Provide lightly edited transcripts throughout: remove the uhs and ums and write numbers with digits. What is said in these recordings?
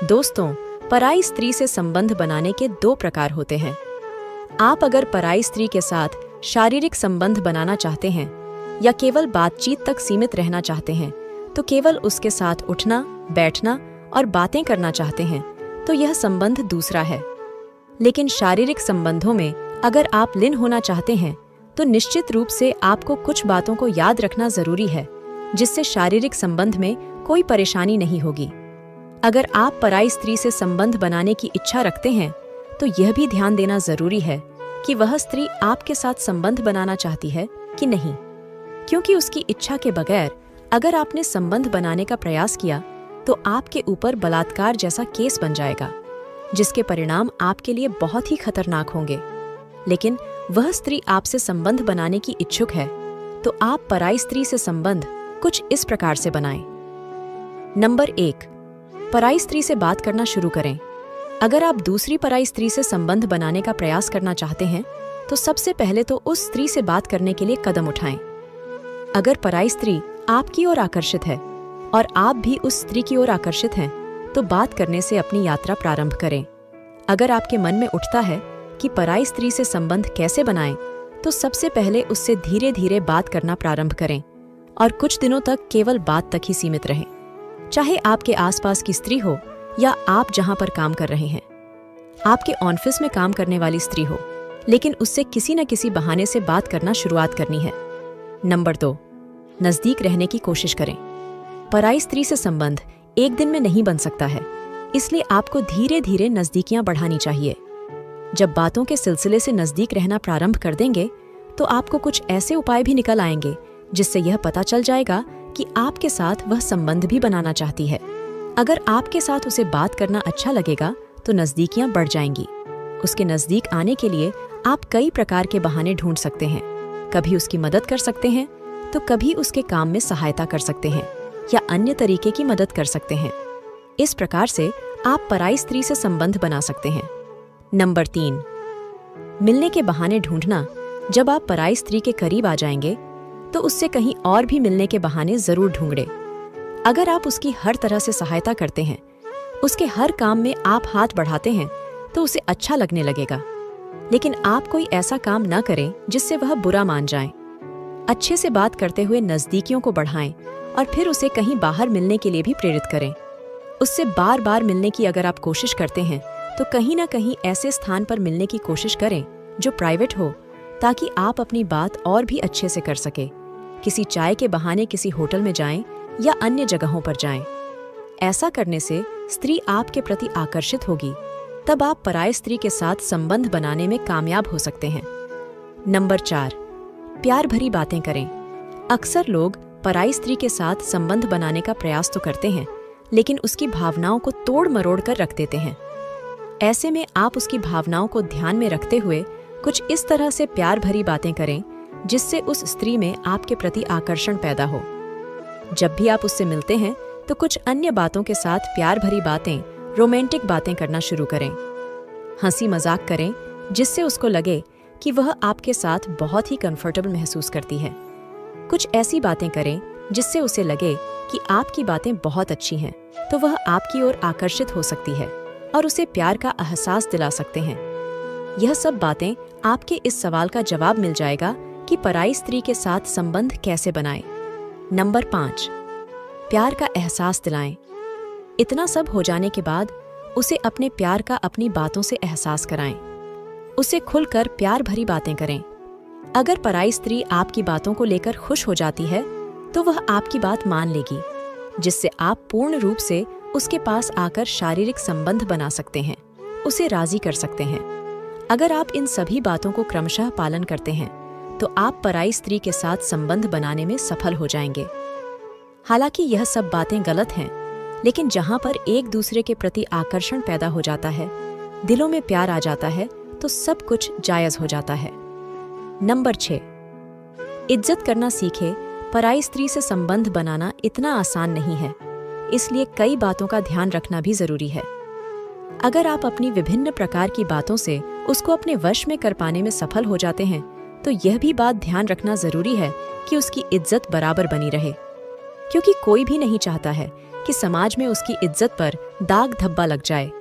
दोस्तों, पराई स्त्री से संबंध बनाने के दो प्रकार होते हैं। आप अगर पराई स्त्री के साथ शारीरिक संबंध बनाना चाहते हैं या केवल बातचीत तक सीमित रहना चाहते हैं, तो केवल उसके साथ उठना, बैठना और बातें करना चाहते हैं, तो यह संबंध दूसरा है। लेकिन शारीरिक संबंधों में अगर आप लीन होना चाहते हैं, तो निश्चित रूप से आपको कुछ बातों को याद रखना जरूरी है, जिससे शारीरिक संबंध में कोई परेशानी नहीं होगी। अगर आप पराई स्त्री से संबंध बनाने की इच्छा रखते हैं, तो यह भी ध्यान देना जरूरी है कि वह स्त्री आपके साथ संबंध बनाना चाहती है कि नहीं, क्योंकि उसकी इच्छा के बगैर अगर आपने संबंध बनाने का प्रयास किया तो आपके ऊपर बलात्कार जैसा केस बन जाएगा, जिसके परिणाम आपके लिए बहुत ही खतरनाक होंगे। लेकिन वह स्त्री आपसे संबंध बनाने की इच्छुक है, तो आप पराई स्त्री से संबंध कुछ इस प्रकार से बनाएं। नंबर 1, पराई स्त्री से बात करना शुरू करें। अगर आप दूसरी पराई स्त्री से संबंध बनाने का प्रयास करना चाहते हैं, तो सबसे पहले तो उस स्त्री से बात करने के लिए कदम उठाएं। अगर पराई स्त्री आपकी ओर आकर्षित है और आप भी उस स्त्री की ओर आकर्षित हैं, तो बात करने से अपनी यात्रा प्रारंभ करें। अगर आपके मन में उठता है कि पराई स्त्री से संबंध कैसे बनाएं, तो सबसे पहले उससे धीरे धीरे बात करना प्रारंभ करें और कुछ दिनों तक केवल बात तक ही सीमित रहें। चाहे आपके आसपास की स्त्री हो या आप जहां पर काम कर रहे हैं, आपके ऑफिस में काम करने वाली स्त्री हो, लेकिन उससे किसी न किसी बहाने से बात करना शुरुआत करनी है। नंबर 2, नजदीक रहने की कोशिश करें। पराई स्त्री से संबंध एक दिन में नहीं बन सकता है, इसलिए आपको धीरे धीरे नजदीकियां बढ़ानी चाहिए। जब बातों के सिलसिले से नजदीक रहना प्रारंभ कर देंगे, तो आपको कुछ ऐसे उपाय भी निकल आएंगे जिससे यह पता चल जाएगा कि आपके साथ वह संबंध भी बनाना चाहती है। अगर आपके साथ उसे बात करना अच्छा लगेगा, तो नजदीकियां बढ़ जाएंगी। उसके नजदीक आने के लिए आप कई प्रकार के बहाने ढूंढ सकते हैं। कभी उसकी मदद कर सकते हैं, तो कभी उसके काम में सहायता कर सकते हैं या अन्य तरीके की मदद कर सकते हैं। इस प्रकार से आप पराई स्त्री से संबंध बना सकते हैं। नंबर 3, मिलने के बहाने ढूंढना। जब आप पराई स्त्री के करीब आ जाएंगे, तो उससे कहीं और भी मिलने के बहाने जरूर ढूंढें। अगर आप उसकी हर तरह से सहायता करते हैं, उसके हर काम में आप हाथ बढ़ाते हैं, तो उसे अच्छा लगने लगेगा। लेकिन आप कोई ऐसा काम न करें जिससे वह बुरा मान जाए। अच्छे से बात करते हुए नजदीकियों को बढ़ाएं और फिर उसे कहीं बाहर मिलने के लिए भी प्रेरित करें। उससे बार बार मिलने की अगर आप कोशिश करते हैं, तो कहीं ना कहीं ऐसे स्थान पर मिलने की कोशिश करें जो प्राइवेट हो, ताकि आप अपनी बात और भी अच्छे से कर सके। किसी चाय के बहाने किसी होटल में जाएं या अन्य जगहों पर जाएं। ऐसा करने से स्त्री आपके प्रति आकर्षित होगी, तब आप पराई स्त्री के साथ संबंध बनाने में कामयाब हो सकते हैं। नंबर 4, प्यार भरी बातें करें। अक्सर लोग पराई स्त्री के साथ संबंध बनाने का प्रयास तो करते हैं, लेकिन उसकी भावनाओं को तोड़ मरोड़ कर रख देते हैं। ऐसे में आप उसकी भावनाओं को ध्यान में रखते हुए कुछ इस तरह से प्यार भरी बातें करें जिससे उस स्त्री में आपके प्रति आकर्षण पैदा हो। जब भी आप उससे मिलते हैं, तो कुछ अन्य बातों के साथ प्यार भरी बातें, रोमांटिक बातें करना शुरू करें। हंसी मजाक करें जिससे उसको लगे कि वह आपके साथ बहुत ही कंफर्टेबल महसूस करती है। कुछ ऐसी बातें करें जिससे उसे लगे कि आपकी बातें बहुत अच्छी हैं, तो वह आपकी ओर आकर्षित हो सकती है और उसे प्यार का एहसास दिला सकते हैं। यह सब बातें आपके इस सवाल का जवाब मिल जाएगा कि पराई स्त्री के साथ संबंध कैसे बनाएं। नंबर 5, प्यार का एहसास दिलाएं। इतना सब हो जाने के बाद उसे अपने प्यार का अपनी बातों से एहसास कराएं। उसे खुलकर प्यार भरी बातें करें। अगर पराई स्त्री आपकी बातों को लेकर खुश हो जाती है, तो वह आपकी बात मान लेगी, जिससे आप पूर्ण रूप से उसके पास आकर शारीरिक संबंध बना सकते हैं, उसे राजी कर सकते हैं। अगर आप इन सभी बातों को क्रमशः पालन करते हैं, तो आप पराई स्त्री के साथ संबंध बनाने में सफल हो जाएंगे। हालांकि यह सब बातें गलत हैं, लेकिन जहां पर एक दूसरे के प्रति आकर्षण पैदा हो जाता है, दिलों में प्यार आ जाता है, तो सब कुछ जायज हो जाता है। नंबर 6, इज्जत करना सीखे। पराई स्त्री से संबंध बनाना इतना आसान नहीं है, इसलिए कई बातों का ध्यान रखना भी जरूरी है। अगर आप अपनी विभिन्न प्रकार की बातों से उसको अपने वश में कर पाने में सफल हो जाते हैं, तो यह भी बात ध्यान रखना जरूरी है कि उसकी इज्जत बराबर बनी रहे, क्योंकि कोई भी नहीं चाहता है कि समाज में उसकी इज्जत पर दाग धब्बा लग जाए।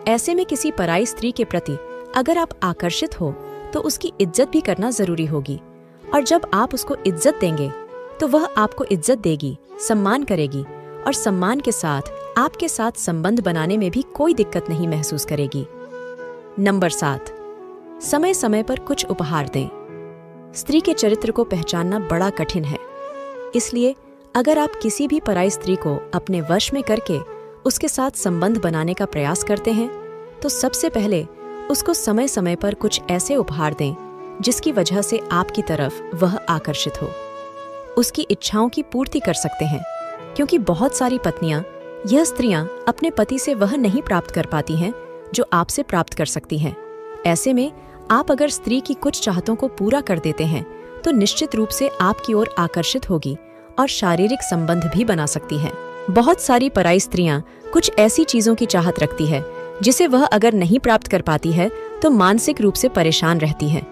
ऐसे में किसी पराई स्त्री के प्रति अगर आप आकर्षित हो तो उसकी इज्जत भी करना जरूरी होगी, और जब आप उसको इज्जत देंगे तो वह आपको इज्जत देगी, सम्मान करेगी और सम्मान के साथ आपके साथ संबंध बनाने में भी कोई दिक्कत नहीं महसूस करेगी। नंबर 7, समय समय पर कुछ उपहार दें। स्त्री के चरित्र को पहचानना बड़ा कठिन है, इसलिए अगर आप किसी भी पराई स्त्री को अपने वश में करके उसके साथ संबंध बनाने का प्रयास करते हैं तो सबसे पहले उसको समय समय पर कुछ ऐसे उपहार दें जिसकी वजह से आपकी तरफ वह आकर्षित हो। उसकी इच्छाओं की पूर्ति कर सकते हैं, क्योंकि बहुत सारी पत्नियां यह स्त्रियां अपने पति से वह नहीं प्राप्त कर पाती हैं जो आपसे प्राप्त कर सकती हैं। ऐसे में आप अगर स्त्री की कुछ चाहतों को पूरा कर देते हैं तो निश्चित रूप से आपकी ओर आकर्षित होगी और शारीरिक संबंध भी बना सकती हैं। बहुत सारी पराई स्त्रियां कुछ ऐसी चीजों की चाहत रखती है जिसे वह अगर नहीं प्राप्त कर पाती है तो मानसिक रूप से परेशान रहती है।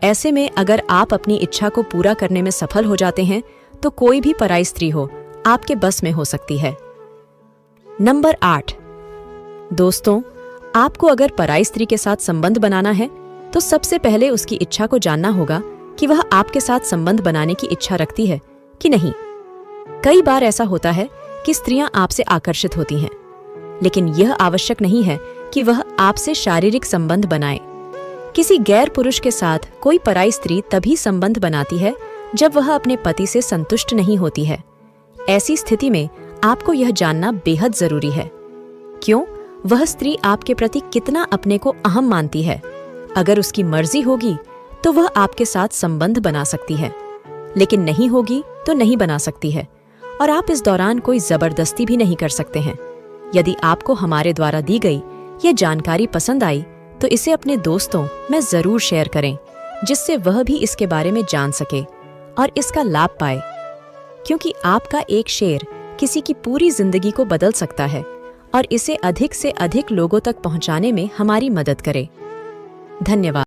ऐसे में अगर आप अपनी इच्छा को पूरा करने में सफल हो जाते हैं तो कोई भी पराई स्त्री हो आपके बस में हो सकती है। नंबर 8, दोस्तों, आपको अगर पराई स्त्री के साथ संबंध बनाना है तो सबसे पहले उसकी इच्छा को जानना होगा कि वह आपके साथ संबंध बनाने की इच्छा रखती है कि नहीं। कई बार ऐसा होता है कि स्त्रियां आपसे आकर्षित होती हैं, लेकिन यह आवश्यक नहीं है कि वह आपसे शारीरिक संबंध बनाए। किसी गैर पुरुष के साथ कोई पराई स्त्री तभी संबंध बनाती है जब वह अपने पति से संतुष्ट नहीं होती है। ऐसी स्थिति में आपको यह जानना बेहद जरूरी है क्यों वह स्त्री आपके प्रति कितना अपने को अहम मानती है। अगर उसकी मर्जी होगी तो वह आपके साथ संबंध बना सकती है, लेकिन नहीं होगी तो नहीं बना सकती है, और आप इस दौरान कोई जबरदस्ती भी नहीं कर सकते हैं। यदि आपको हमारे द्वारा दी गई ये जानकारी पसंद आई तो इसे अपने दोस्तों में जरूर शेयर करें, जिससे वह भी इसके बारे में जान सके और इसका लाभ पाए, क्योंकि आपका एक शेयर किसी की पूरी जिंदगी को बदल सकता है और इसे अधिक से अधिक लोगों तक पहुंचाने में हमारी मदद करे। धन्यवाद।